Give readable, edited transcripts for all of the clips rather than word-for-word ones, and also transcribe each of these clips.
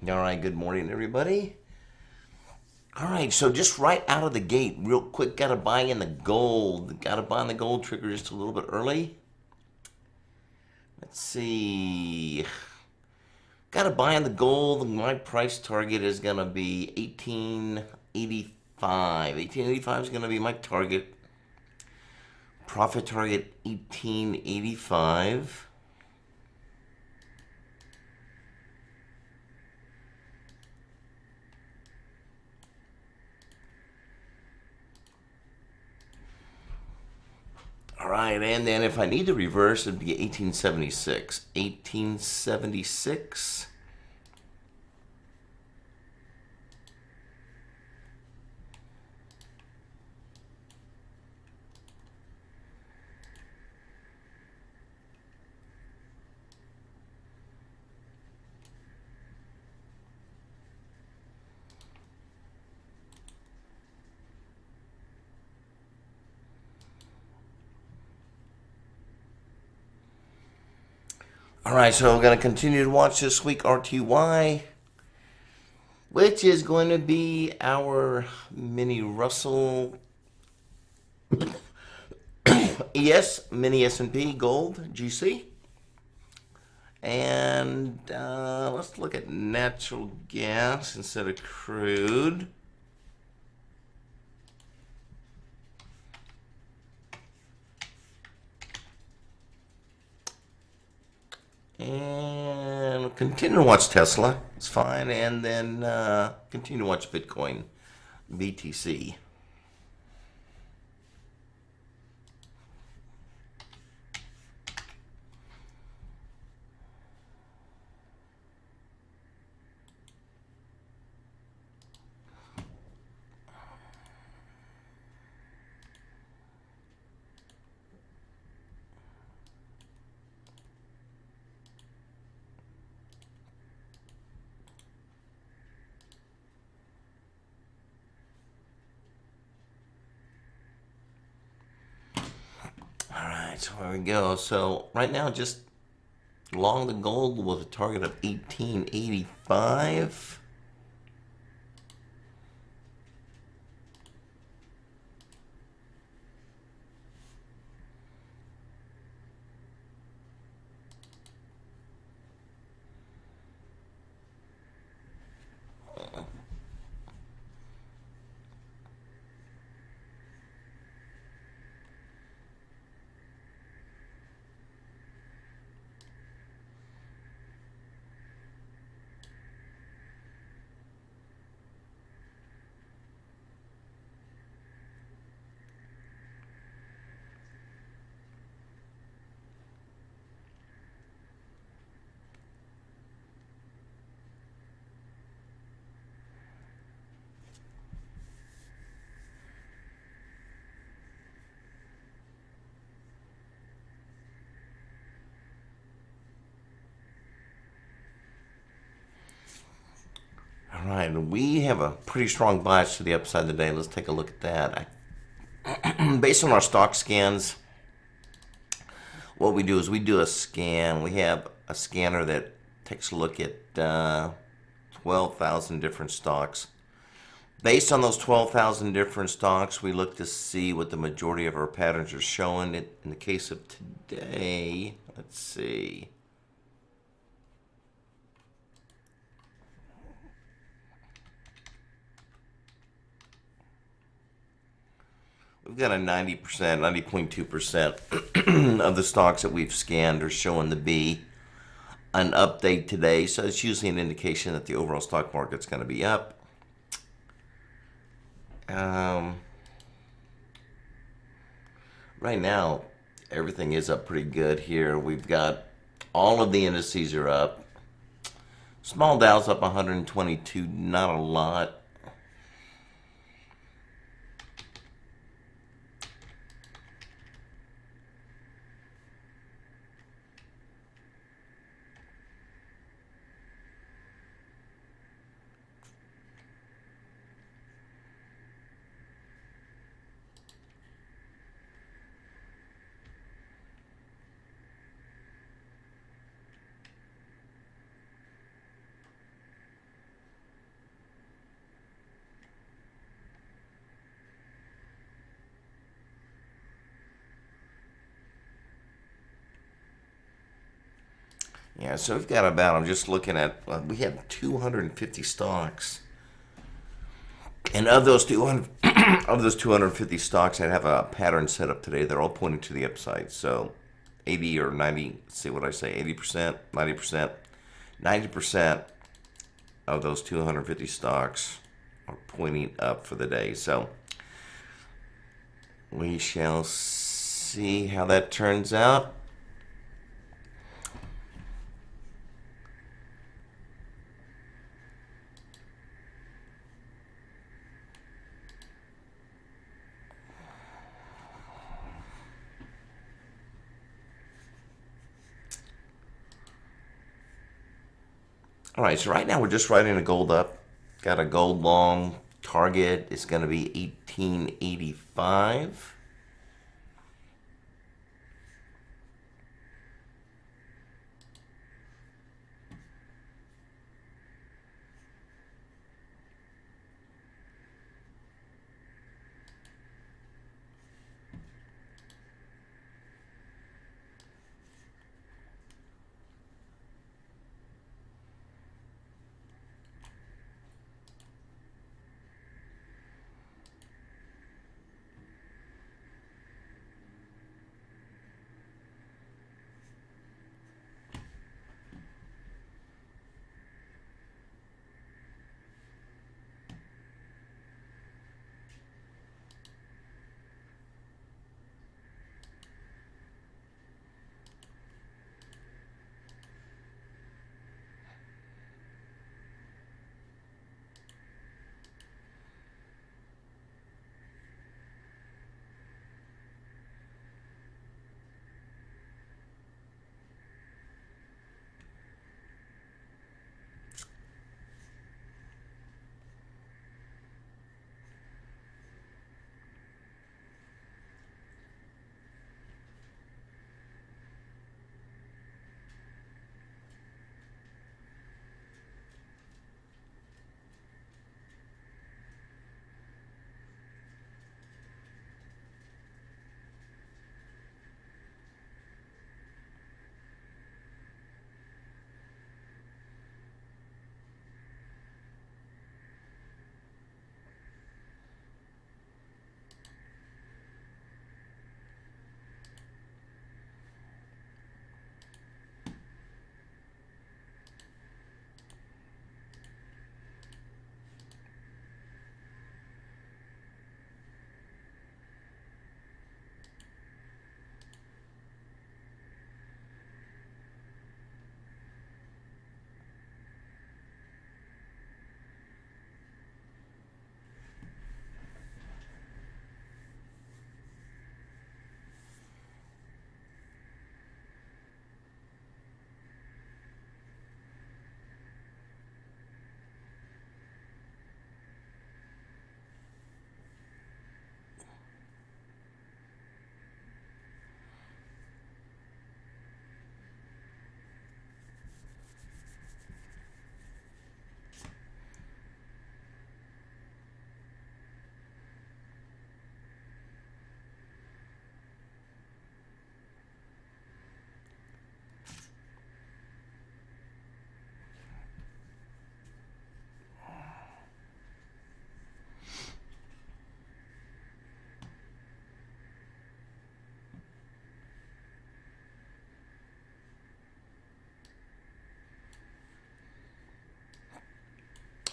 All right, good morning, everybody. All right, so just right out of the gate, real quick, got to buy in the gold. Got to buy in the gold trigger just a little bit early. Let's see. Got to buy in the gold. My price target is going to be 1885. 1885 is going to be my target. Profit target 1885. All right, and then if I need to reverse, it'd be 1876. 1876. All right, so we're going to continue to watch this week RTY, which is going to be our mini Russell mini S&P gold GC. And let's look at natural gas instead of crude. And continue to watch Tesla. It's fine. And then continue to watch Bitcoin, BTC. All right, so there we go. So right now, just long the gold with a target of 1885. All right, we have a pretty strong bias to the upside today. Let's take a look at that. Based on our stock scans, what we do is we do a scan. We have a scanner that takes a look at 12,000 different stocks. Based on those 12,000 different stocks, we look to see what the majority of our patterns are showing. In the case of today, let's see. We've got a 90%, 90.2% of the stocks that we've scanned are showing to be an update today. So it's usually an indication that the overall stock market's going to be up. Right now, everything is up pretty good here. We've got all of the indices are up. Small Dow's up 122, not a lot. Yeah, so we've got about, I'm just looking at, we have 250 stocks. And of those 200, of those 250 stocks that have a pattern set up today, they're all pointing to the upside. So 80 or 90, let's see what I say, 80%, 90%, 90% of those 250 stocks are pointing up for the day. So we shall see how that turns out. All right, so right now we're just riding a gold up. Got a gold long target. It's going to be 1885.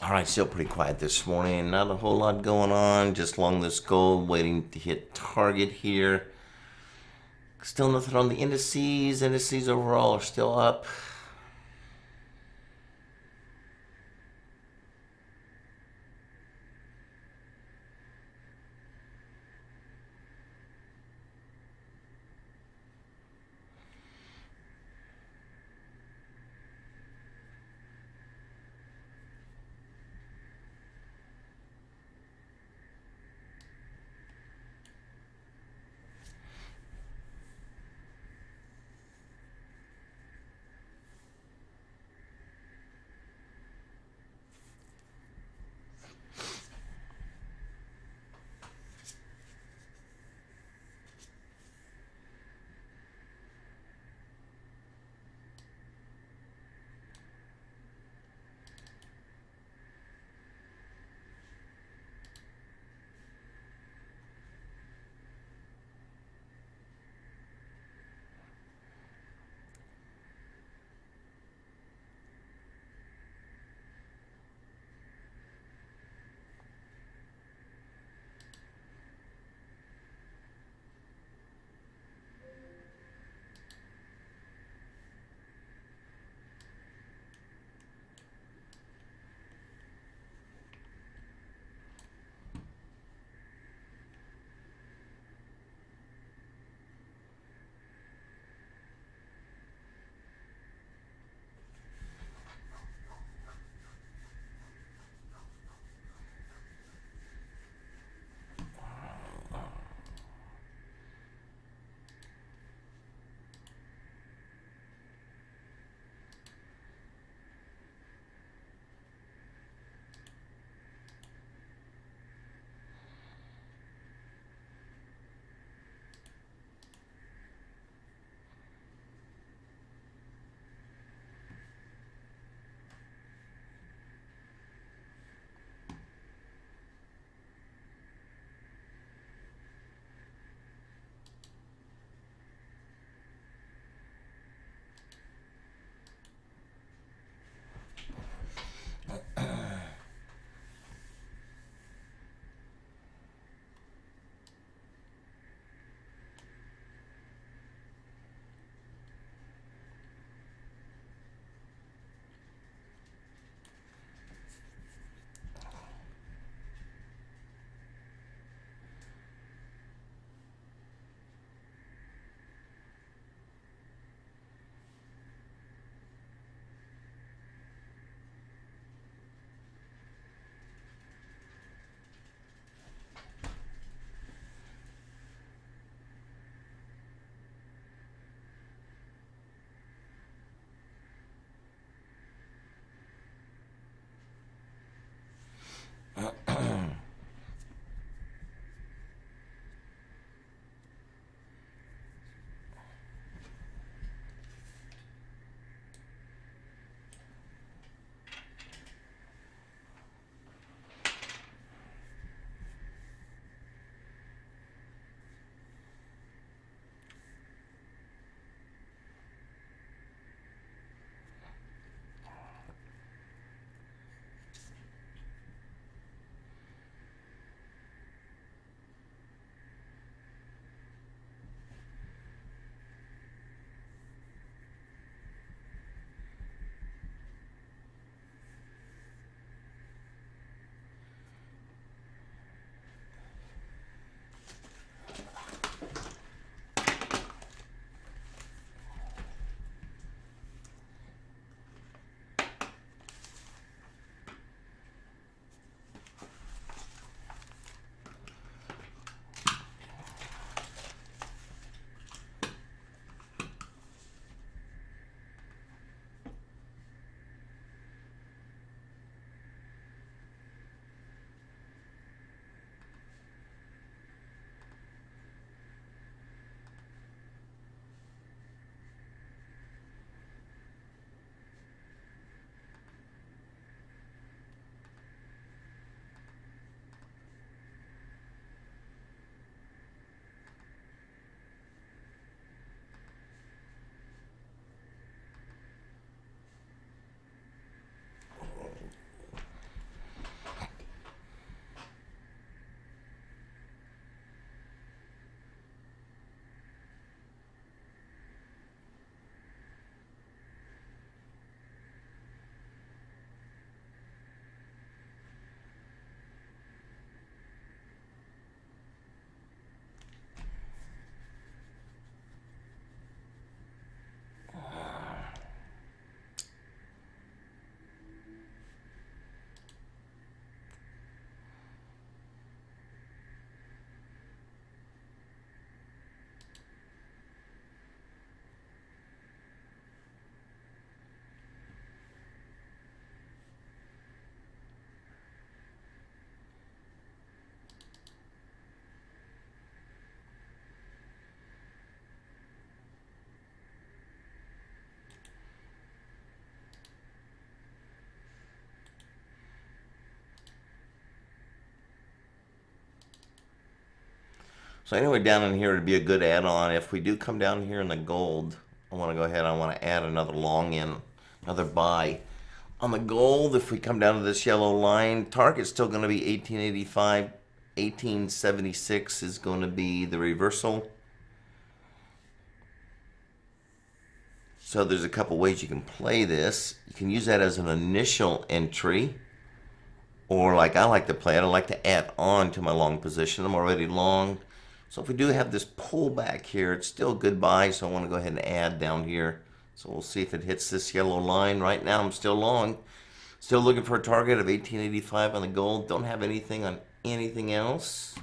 All right, still pretty quiet this morning. Not a whole lot going on. Just long this gold, waiting to hit target here. Still nothing on the indices. Indices overall are still up. So anyway, down in here would be a good add-on. If we do come down here in the gold, I want to go ahead. I want to add another long in, another buy. On the gold, if we come down to this yellow line, target's still going to be 1885. 1876 is going to be the reversal. So there's a couple ways you can play this. You can use that as an initial entry. Or like I like to play it, I like to add on to my long position. I'm already long. So if we do have this pullback here, it's still a good buy. So I want to go ahead and add down here. So we'll see if it hits this yellow line. Right now I'm still long. Still looking for a target of 1885 on the gold. Don't have anything on anything else.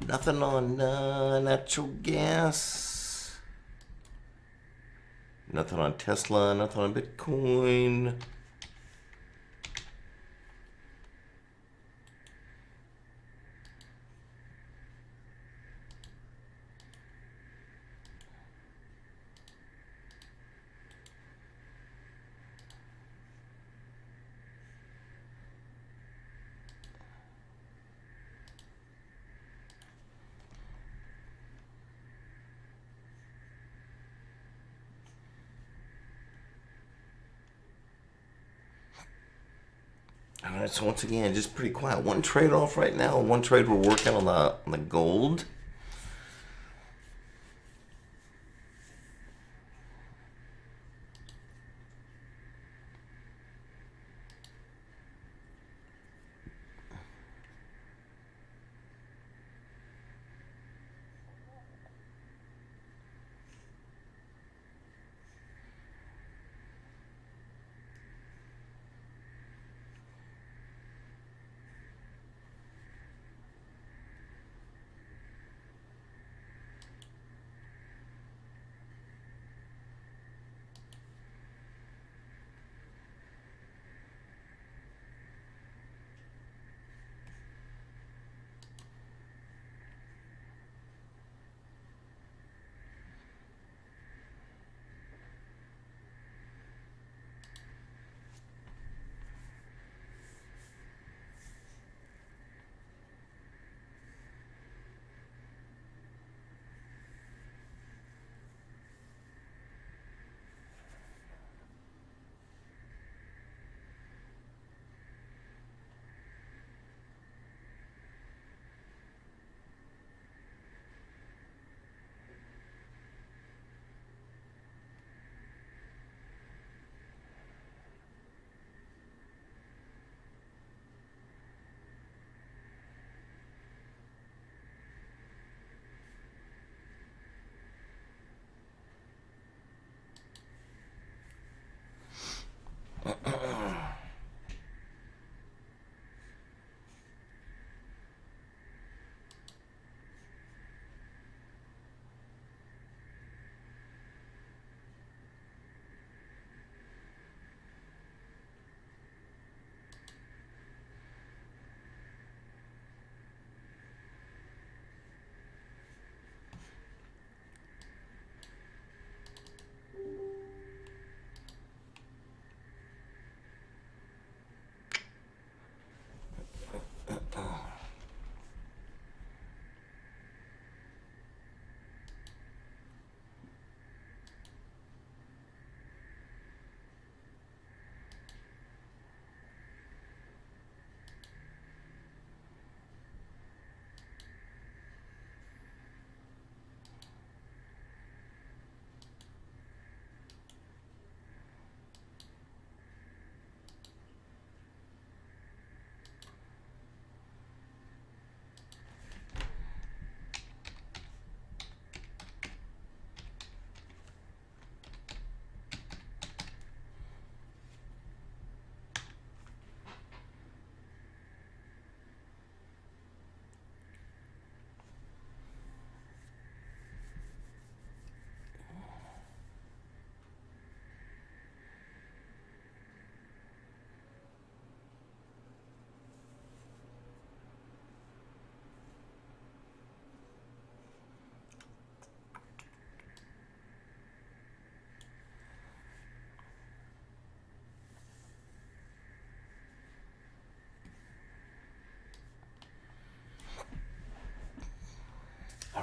Nothing on natural gas. Nothing on Tesla. Nothing on Bitcoin. All right, so once again, just pretty quiet. One trade off right now. One trade we're working on the gold.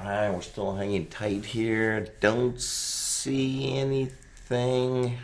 right, we're still hanging tight here. Don't see anything.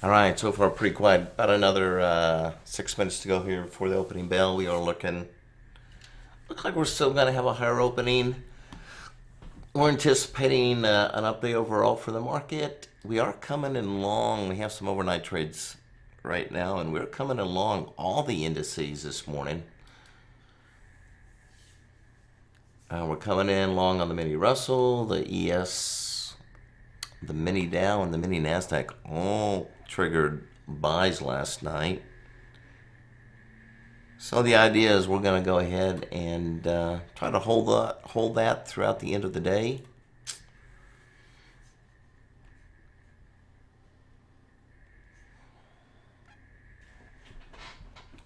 All right, so far pretty quiet. About another 6 minutes to go here before the opening bell. We are looks like we're still going to have a higher opening. We're anticipating an up day overall for the market. We are coming in long. We have some overnight trades right now, and we're coming along all the indices this morning. We're coming in long on the mini Russell, the ES, the mini Dow, and the mini NASDAQ, all triggered buys last night. So the idea is we're going to go ahead and try to hold that throughout the end of the day.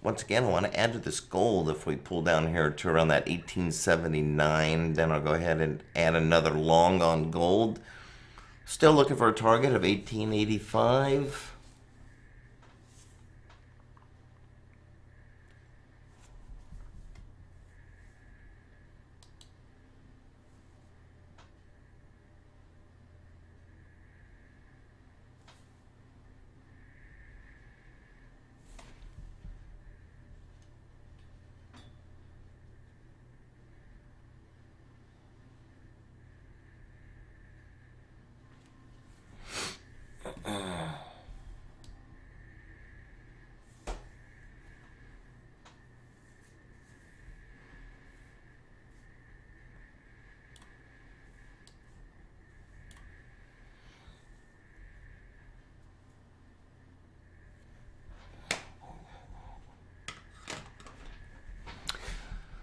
Once again, I want to add to this gold. If we pull down here to around that 1879, then I'll go ahead and add another long on gold. Still looking for a target of 1885.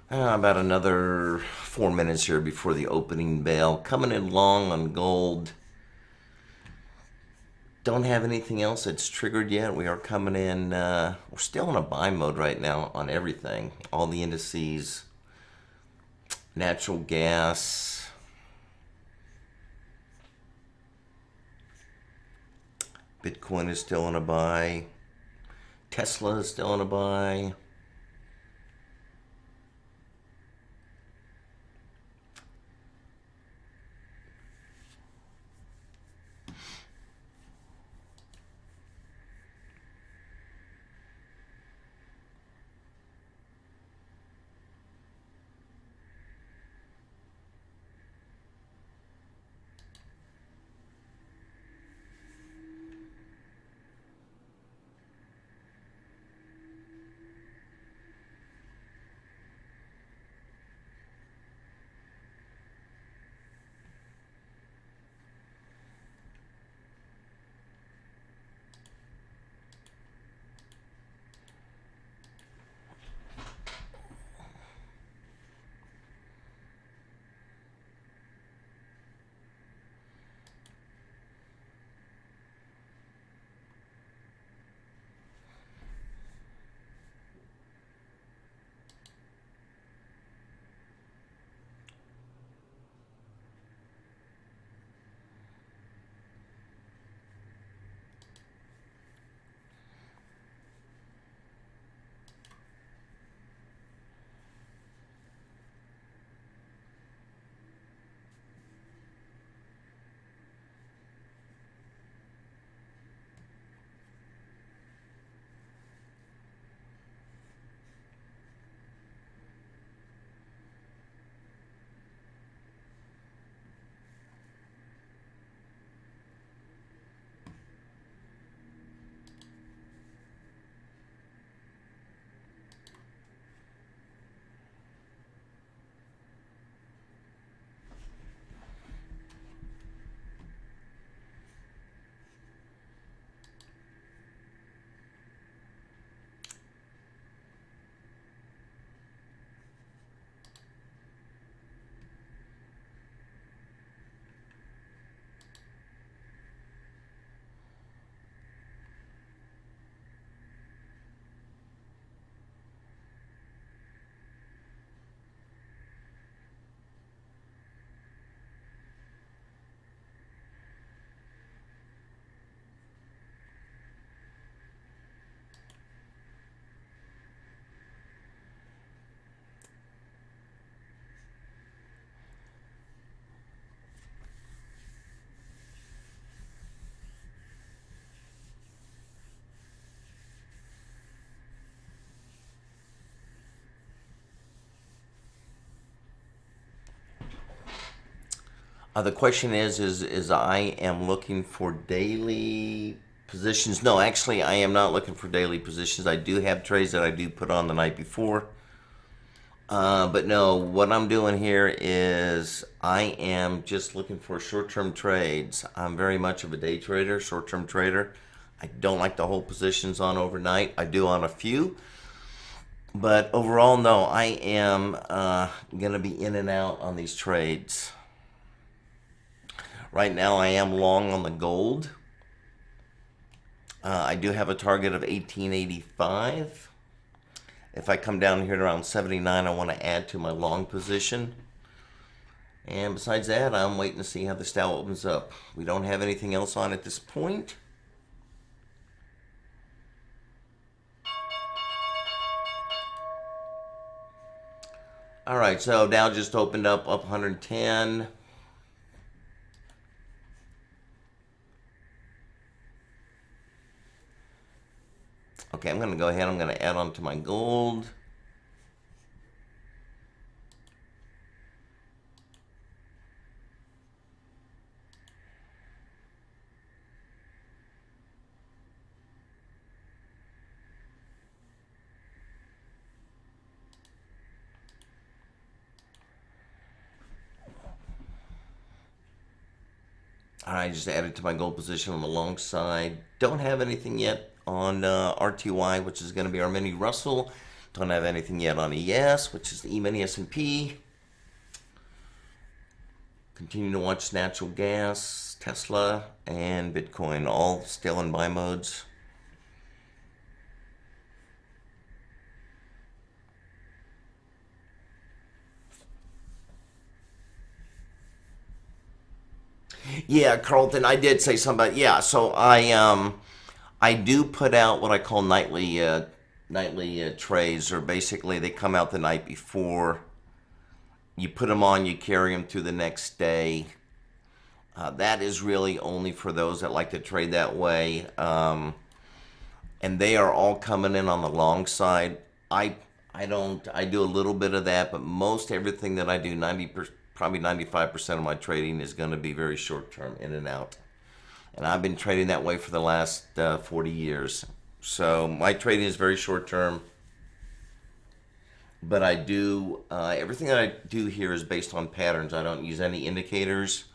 About another 4 minutes here before the opening bell. Coming in long on gold. Don't have anything else that's triggered yet. We are coming in, we're still in a buy mode right now on everything. All the indices, natural gas, Bitcoin is still in a buy. Tesla is still in a buy. The question is I am looking for daily positions. No, actually, I am not looking for daily positions. I do have trades that I do put on the night before. But no, what I'm doing here is I am just looking for short-term trades. I'm very much of a day trader, short-term trader. I don't like to hold positions on overnight. I do on a few. But overall, no, I am going to be in and out on these trades. Right now, I am long on the gold. I do have a target of 1885. If I come down here to around 79, I want to add to my long position. And besides that, I'm waiting to see how the Dow opens up. We don't have anything else on at this point. All right, so Dow just opened up 110. Okay, I'm going to go ahead. I'm going to add on to my gold. I just added to my gold position on the long side. Don't have anything yet on RTY, which is going to be our mini Russell. Don't have anything yet on ES, which is the E-mini S&P. Continue to watch natural gas, Tesla, and Bitcoin, all still in buy modes. Yeah, Carlton, I did say something about, yeah, so I do put out what I call nightly trades, or basically they come out the night before. You put them on, you carry them through the next day. That is really only for those that like to trade that way. And they are all coming in on the long side. I do a little bit of that, but most everything that I do, probably 95% of my trading is going to be very short term, in and out. And I've been trading that way for the last 40 years. So my trading is very short term. But I do, everything that I do here is based on patterns. I don't use any indicators.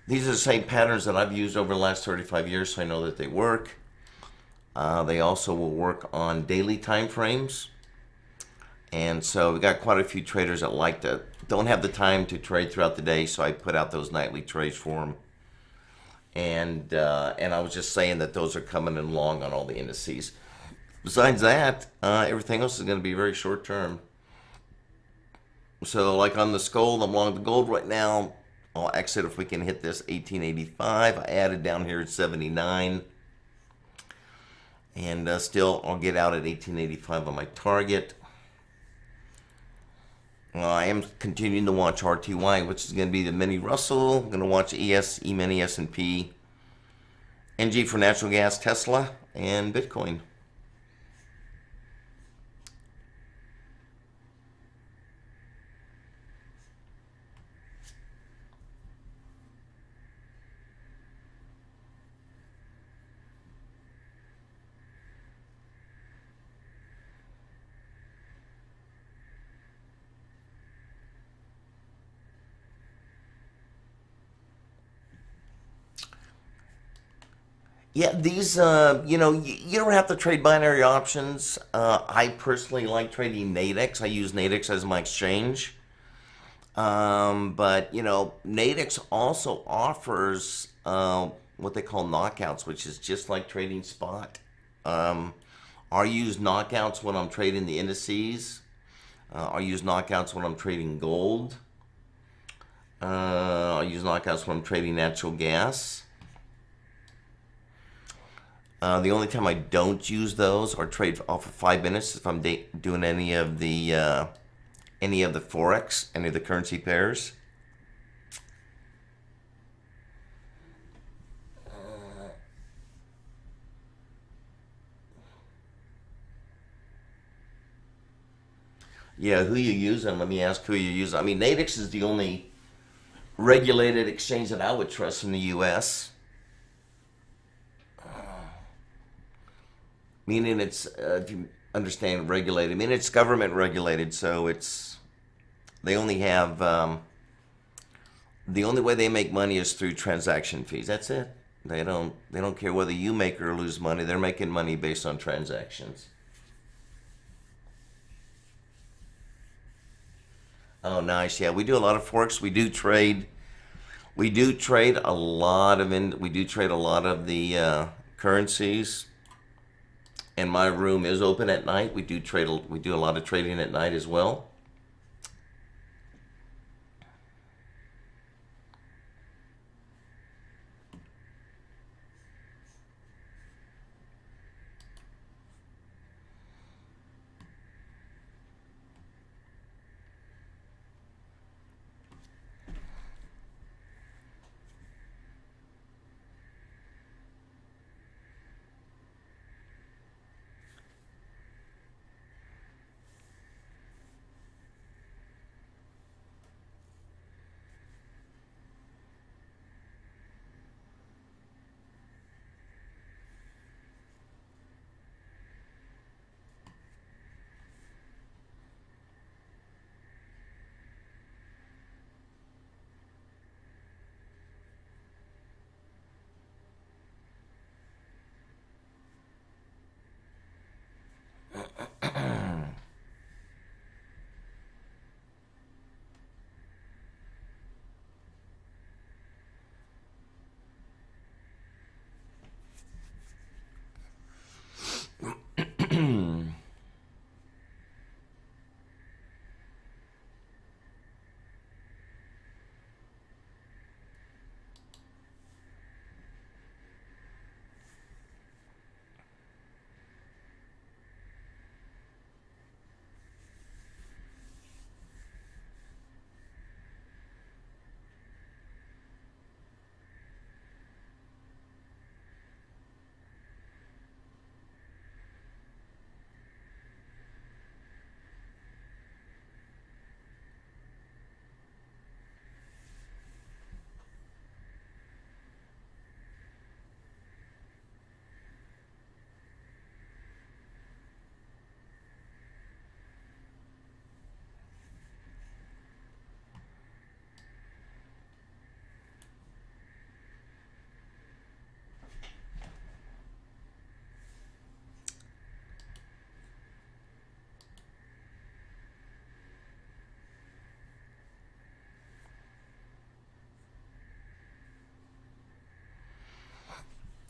These are the same patterns that I've used over the last 35 years, so I know that they work. They also will work on daily time frames. And so we got quite a few traders that don't have the time to trade throughout the day, so I put out those nightly trades for them. And I was just saying that those are coming in long on all the indices. Besides that, everything else is going to be very short term. So like on the gold, I'm long the gold right now. I'll exit if we can hit this 1885. I added down here at 79. And still, I'll get out at 1885 on my target. I am continuing to watch RTY, which is going to be the mini Russell. I'm going to watch ES, E-mini S&P, NG for natural gas, Tesla, and Bitcoin. Yeah, these, you don't have to trade binary options. I personally like trading Nadex. I use Nadex as my exchange. But, Nadex also offers what they call knockouts, which is just like trading spot. I use knockouts when I'm trading the indices. I use knockouts when I'm trading gold. I use knockouts when I'm trading natural gas. The only time I don't use those or trade off of 5 minutes if I'm doing any of the Forex, any of the currency pairs. Yeah, who you using? Let me ask who you use. I mean, Nadex is the only regulated exchange that I would trust in the U.S. Meaning it's, if you understand regulated, I mean it's government regulated, so it's, they only have, the only way they make money is through transaction fees. That's it. They don't care whether you make or lose money. They're making money based on transactions. Oh, nice. Yeah, we do a lot of Forex. We do trade. We do trade a lot of the currencies. And my room is open at night. We do a lot of trading at night as well.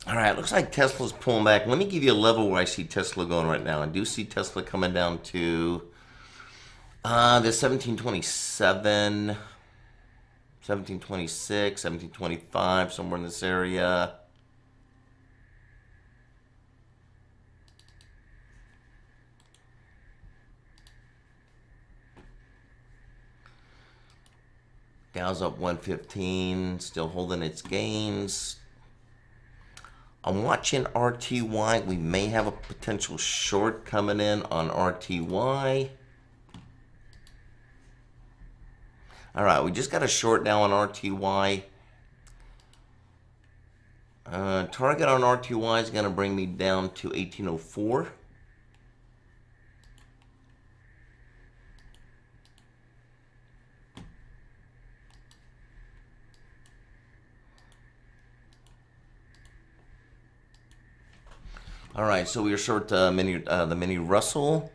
All right, looks like Tesla's pulling back. Let me give you a level where I see Tesla going right now. I do see Tesla coming down to the 1727, 1726, 1725, somewhere in this area. Dow's up 115, still holding its gains. I'm watching RTY. We may have a potential short coming in on RTY. All right, we just got a short now on RTY. Target on RTY is going to bring me down to 1804. All right, so we are short the mini Russell.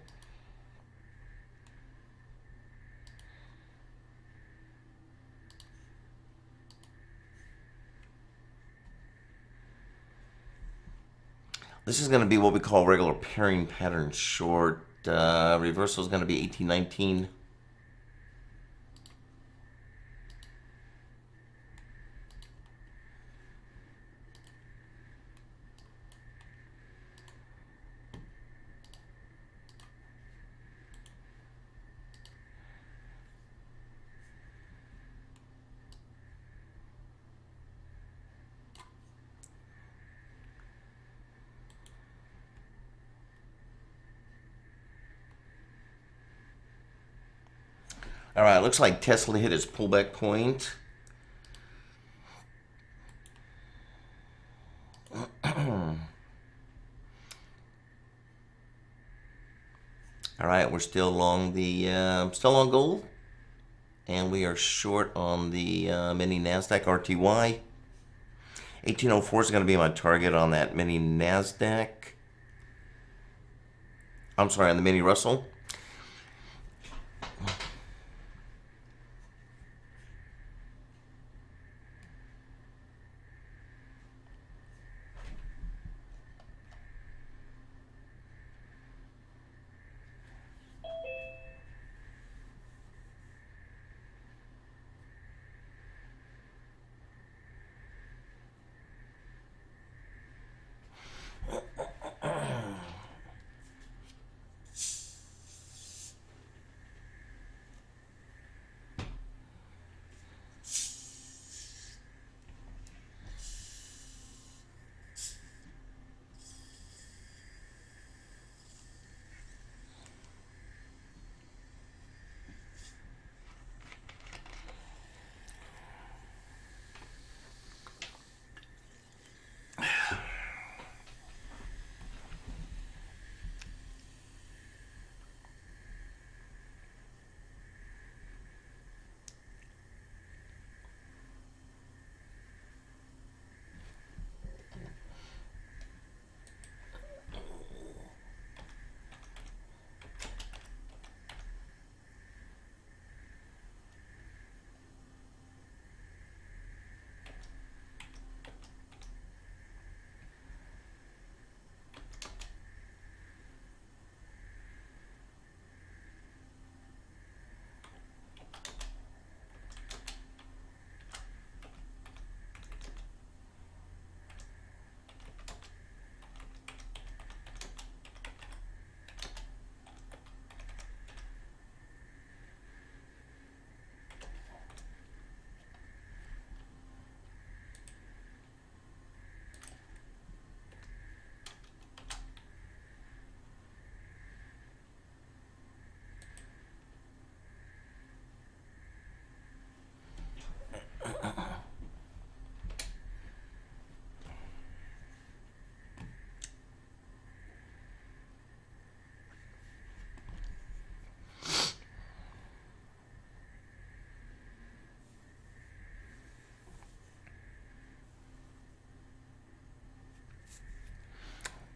This is going to be what we call regular pairing pattern short. Reversal is going to be 1819. All right, looks like Tesla hit its pullback point. All right, we're still long still on gold, and we are short on the mini Nasdaq RTY. 1804 is going to be my target on that mini Nasdaq. I'm sorry, on the mini Russell.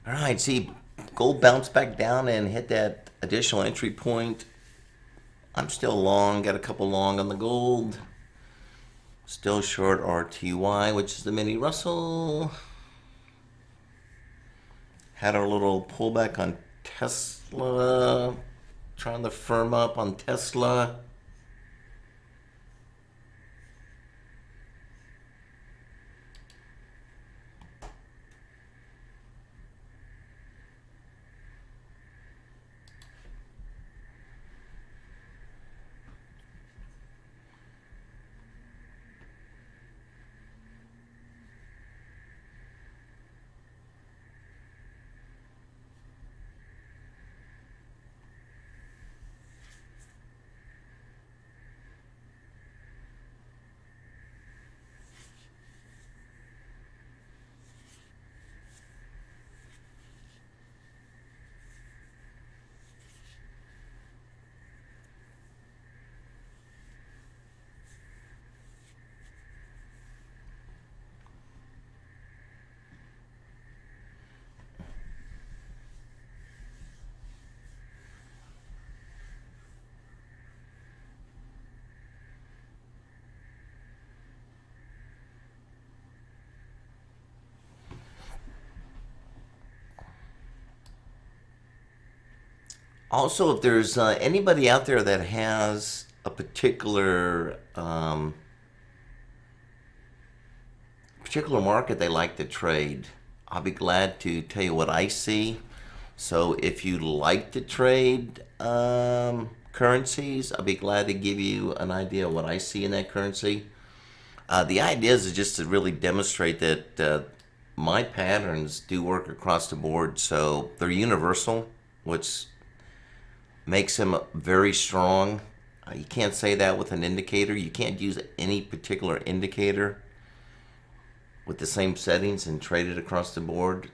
All right, see, gold bounced back down and hit that additional entry point. I'm still long, got a couple long on the gold. Still short RTY, which is the mini Russell. Had our little pullback on Tesla, trying to firm up on Tesla. Also, if there's anybody out there that has a particular market they like to trade, I'll be glad to tell you what I see. So if you like to trade currencies, I'll be glad to give you an idea of what I see in that currency. The idea is just to really demonstrate that my patterns do work across the board. So they're universal, which makes them very strong. You can't say that with an indicator. You can't use any particular indicator with the same settings and trade it across the board.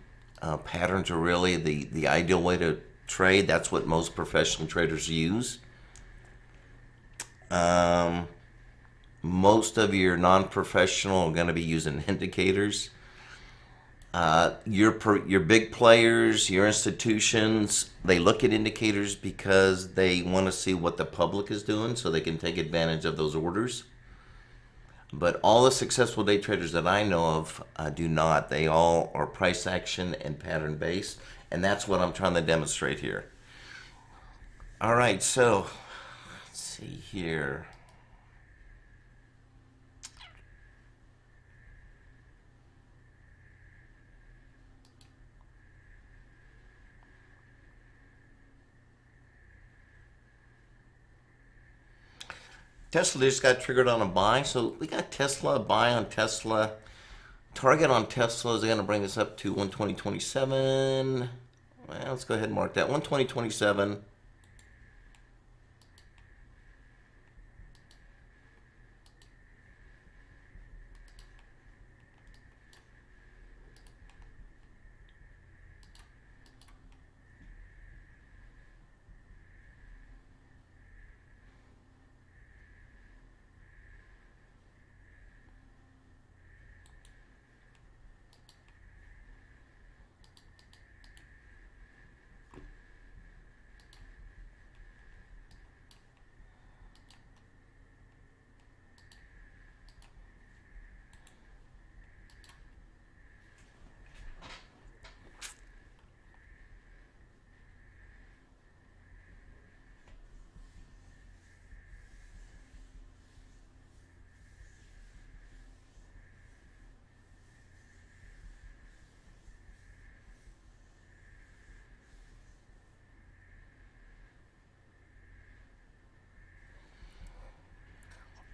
Patterns are really the ideal way to trade. That's what most professional traders use. Most of your non-professional are going to be using indicators. Your big players, your institutions, they look at indicators because they want to see what the public is doing so they can take advantage of those orders. But all the successful day traders that I know of do not. They all are price action and pattern based, and that's what I'm trying to demonstrate here. All right, so let's see here. Tesla just got triggered on a buy, so we got Tesla, a buy on Tesla. Target on Tesla is going to bring us up to 120.27. Well, let's go ahead and mark that 120.27.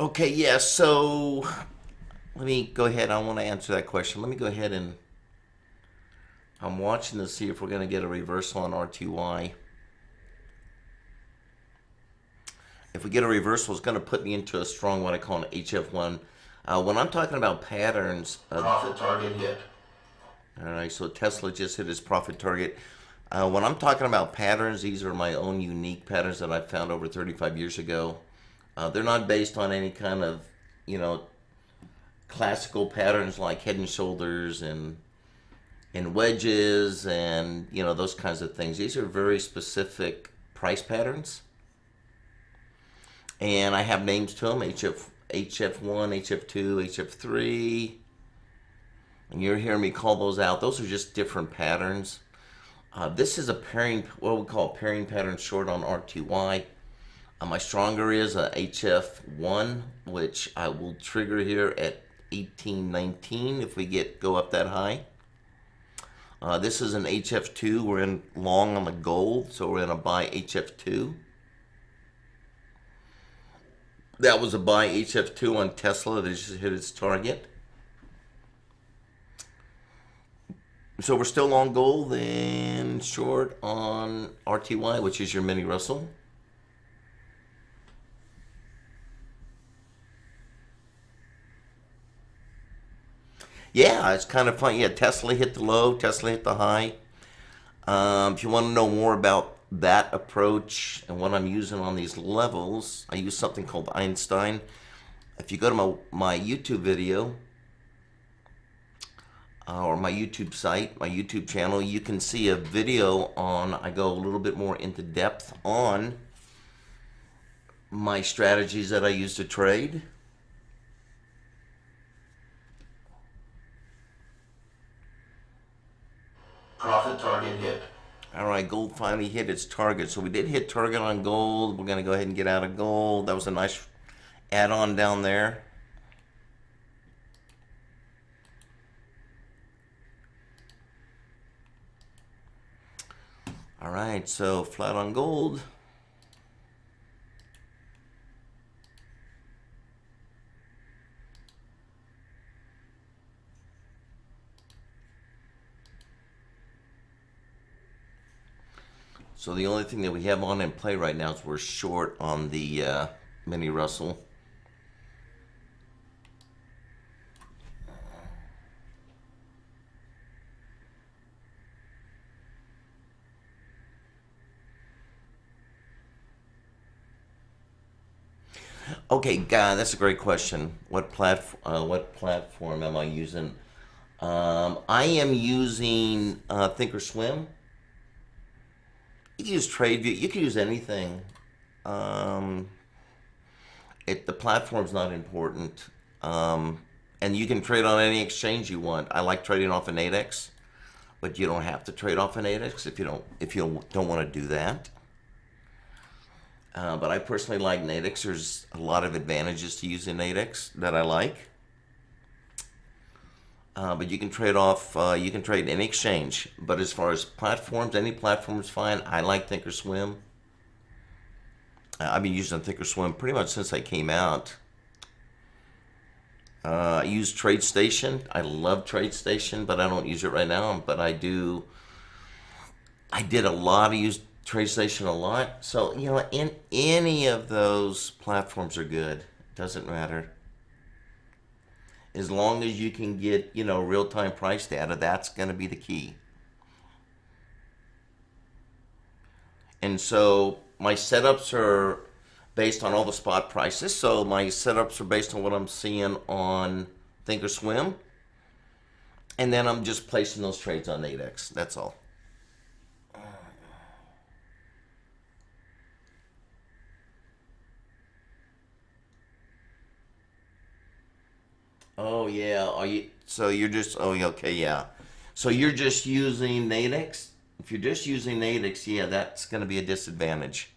Okay, yeah, so let me go ahead. I want to answer that question. Let me go ahead and I'm watching to see if we're going to get a reversal on RTY. If we get a reversal, it's going to put me into a strong, what I call an HF1. When I'm talking about patterns, Profit target hit. All right, so Tesla just hit its profit target. When I'm talking about patterns, these are my own unique patterns that I found over 35 years ago. They're not based on any kind of, classical patterns like head and shoulders and wedges and, those kinds of things. These are very specific price patterns. And I have names to them, HF1, HF2, HF3. And you're hearing me call those out. Those are just different patterns. This is a pairing, what we call a pairing pattern short on RTY. My stronger is a HF1, which I will trigger here at 18.19 if we go up that high. This is an HF2. We're in long on the gold, so we're going to buy HF2. That was a buy HF2 on Tesla that just hit its target. So we're still long gold and short on RTY, which is your mini Russell. Yeah, it's kind of fun. Yeah, Tesla hit the low, Tesla hit the high. If you want to know more about that approach and what I'm using on these levels, I use something called Einstein. If you go to my YouTube video, or my YouTube site, my YouTube channel, you can see a video on, I go a little bit more into depth on my strategies that I use to trade. Profit target hit. All right, gold finally hit its target. So we did hit target on gold. We're going to go ahead and get out of gold. That was a nice add-on down there. All right, so flat on gold. So the only thing that we have on in play right now is we're short on the mini Russell. Okay, God, that's a great question. What platform am I using? I am using Thinkorswim. You can use TradeView. You can use anything. Um, the platform's not important, and you can trade on any exchange you want. I like trading off an 8x, but you don't have to trade off an 8x if you don't want to do that. But I personally like Nadex. There's a lot of advantages to using Nadex that I like. But you can trade off. You can trade any exchange. But as far as platforms, any platform is fine. I like Thinkorswim. I've been using Thinkorswim pretty much since I came out. I use TradeStation. I love TradeStation, but I don't use it right now. But I do. I did a lot of use TradeStation a lot. So in any of those platforms are good. Doesn't matter. As long as you can get real-time price data, that's going to be the key. And so my setups are based on all the spot prices. So my setups are based on what I'm seeing on Thinkorswim. And then I'm just placing those trades on Nadex. That's all. Oh yeah. Are you? So you're just? Oh okay, yeah. So you're just using Nadex? If you're just using Nadex, yeah, that's going to be a disadvantage.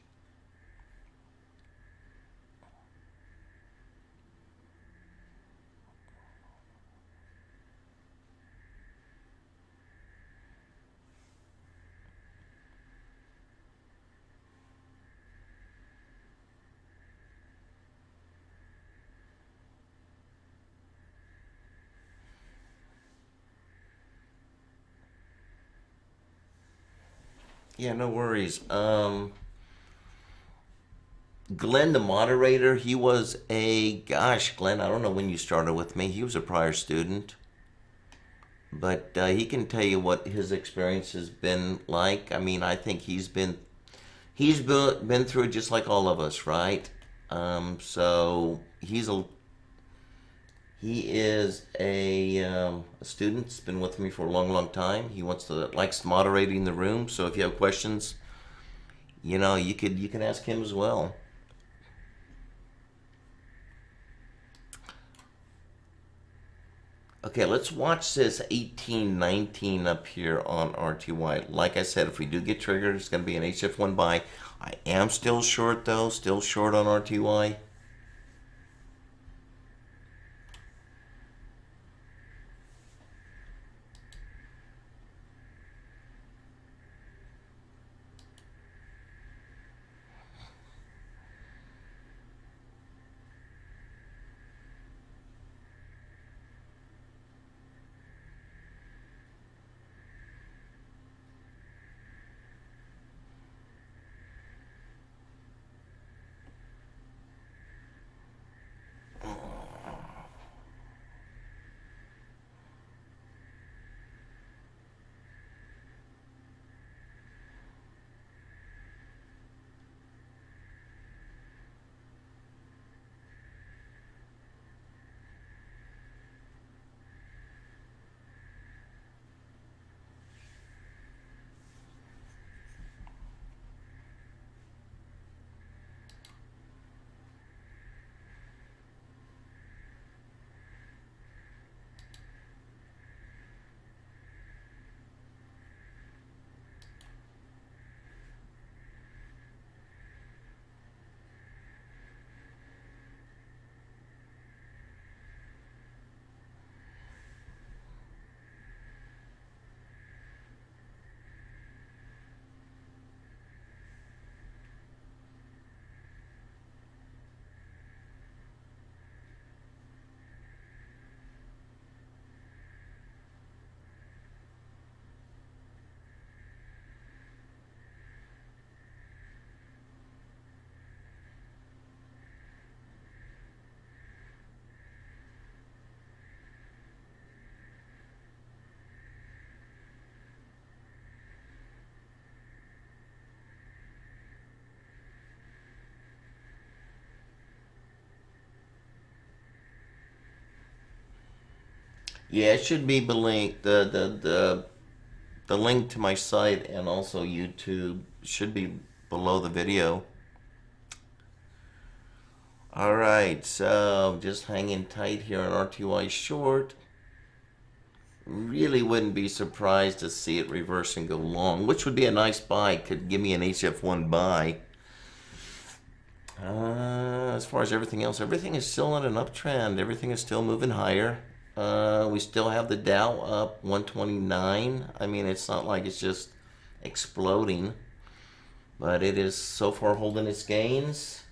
Yeah, no worries. Glenn, the moderator, he was Glenn, I don't know when you started with me. He was a prior student. But he can tell you what his experience has been like. I mean, I think he's been through it just like all of us, right? So he is a student. He's been with me for a long, long time. He likes moderating the room. So if you have questions, you can ask him as well. Okay, let's watch this 1819 up here on RTY. Like I said, if we do get triggered, it's going to be an HF1 buy. I am still short, though. Still short on RTY. Yeah, it should be the link, the link to my site and also YouTube should be below the video. All right, so just hanging tight here on RTY short. Really wouldn't be surprised to see it reverse and go long, which would be a nice buy. Could give me an HF1 buy. As far as everything else, everything is still on an uptrend. Everything is still moving higher. We still have the Dow up 129. I mean, it's not like it's just exploding, but it is so far holding its gains.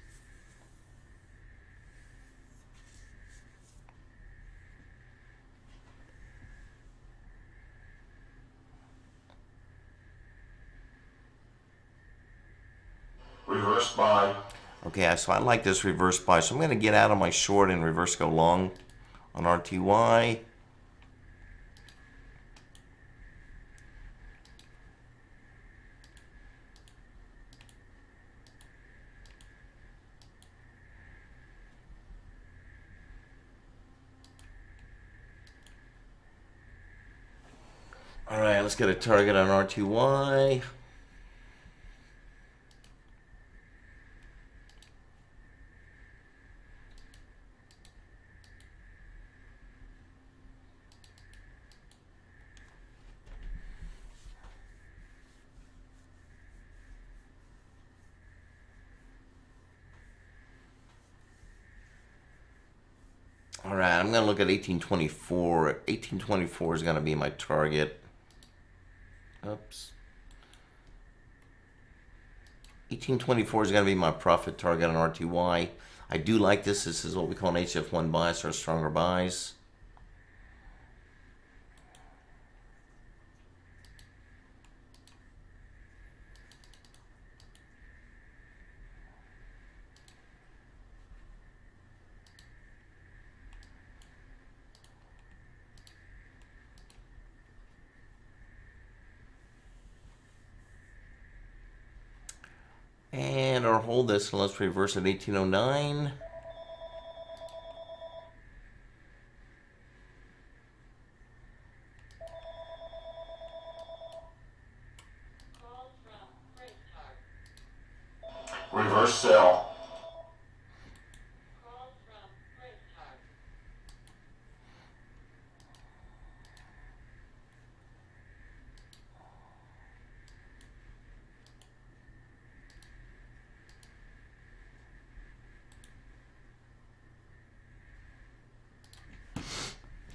Reverse buy. Okay, so I like this reverse buy. So I'm going to get out of my short and reverse go long on RTY. All right, let's get a target on RTY. All right, I'm going to look at 1824. 1824 is going to be my target. Oops. 1824 is going to be my profit target on RTY. I do like this. This is what we call an HF1 bias or stronger buys. And I'll hold this and let's reverse at 1809. Reverse sell.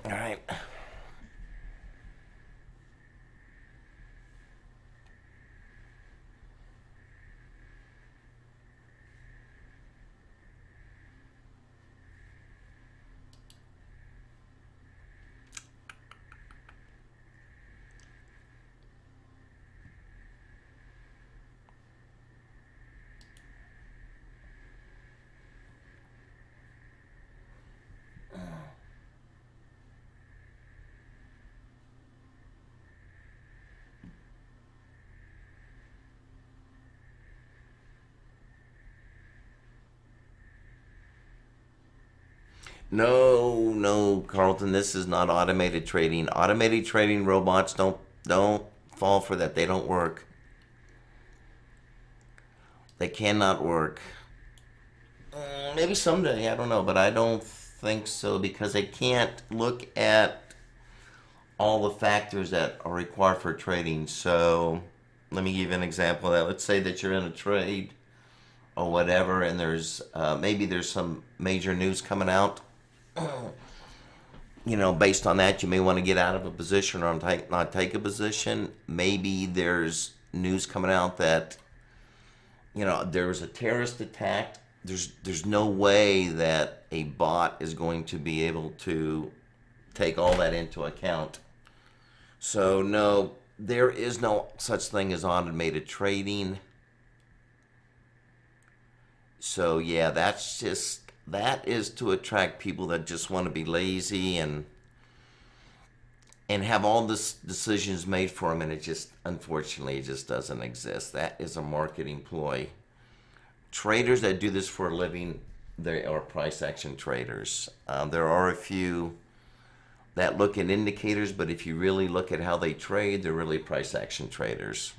All right. No, Carlton, this is not automated trading. Automated trading robots don't fall for that. They don't work. They cannot work. Maybe someday, I don't know, but I don't think so because they can't look at all the factors that are required for trading. So let me give you an example of that. Let's say that you're in a trade or whatever, and there's maybe there's some major news coming out. You know, based on that, you may want to get out of a position or not take a position. Maybe there's news coming out that, you know, there was a terrorist attack. There's no way that a bot is going to be able to take all that into account. So no, there is no such thing as automated trading. So yeah, that is to attract people that just want to be lazy and have all this decisions made for them, and it just, unfortunately, it just doesn't exist. That is a marketing ploy. Traders that do this for a living, they are price action traders. There are a few that look at indicators, but if you really look at how they trade, they're really price action traders.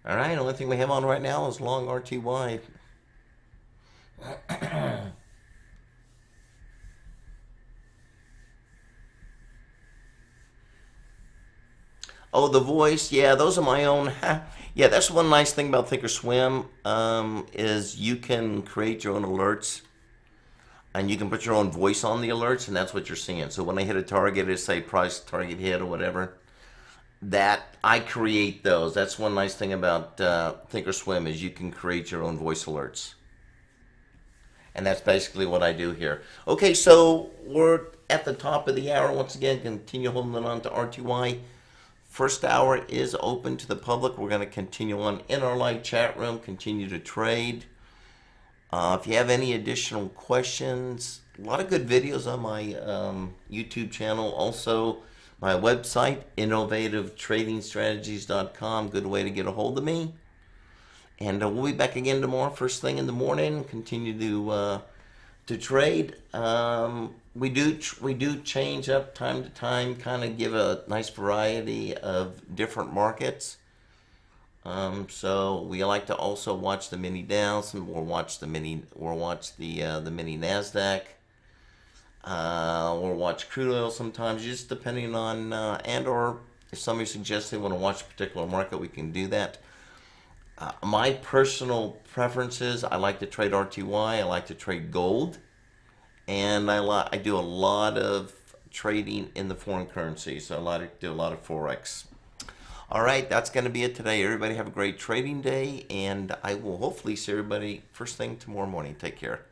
All right, only thing we have on right now is long RTY. Oh, the voice. Yeah, those are my own. Yeah, that's one nice thing about Thinkorswim is you can create your own alerts, and you can put your own voice on the alerts, and that's what you're seeing. So when I hit a target, it say price target hit or whatever. That I create those. That's one nice thing about Thinkorswim is you can create your own voice alerts. And that's basically what I do here. Okay, so we're at the top of the hour. Once again, continue holding on to RTY. First hour is open to the public. We're going to continue on in our live chat room, continue to trade. If you have any additional questions, a lot of good videos on my YouTube channel. Also, my website, innovativetradingstrategies.com. Good way to get a hold of me. And we'll be back again tomorrow, first thing in the morning. Continue to trade. We do change up time to time, kind of give a nice variety of different markets. So we like to also watch the mini Dows, and we'll watch the mini Nasdaq. Or watch crude oil sometimes, just depending on, and or if somebody suggests they want to watch a particular market, we can do that. My personal preferences, I like to trade RTY, I like to trade gold, and I do a lot of trading in the foreign currency, so I like to do a lot of Forex. All right, that's going to be it today. Everybody have a great trading day, and I will hopefully see everybody first thing tomorrow morning. Take care.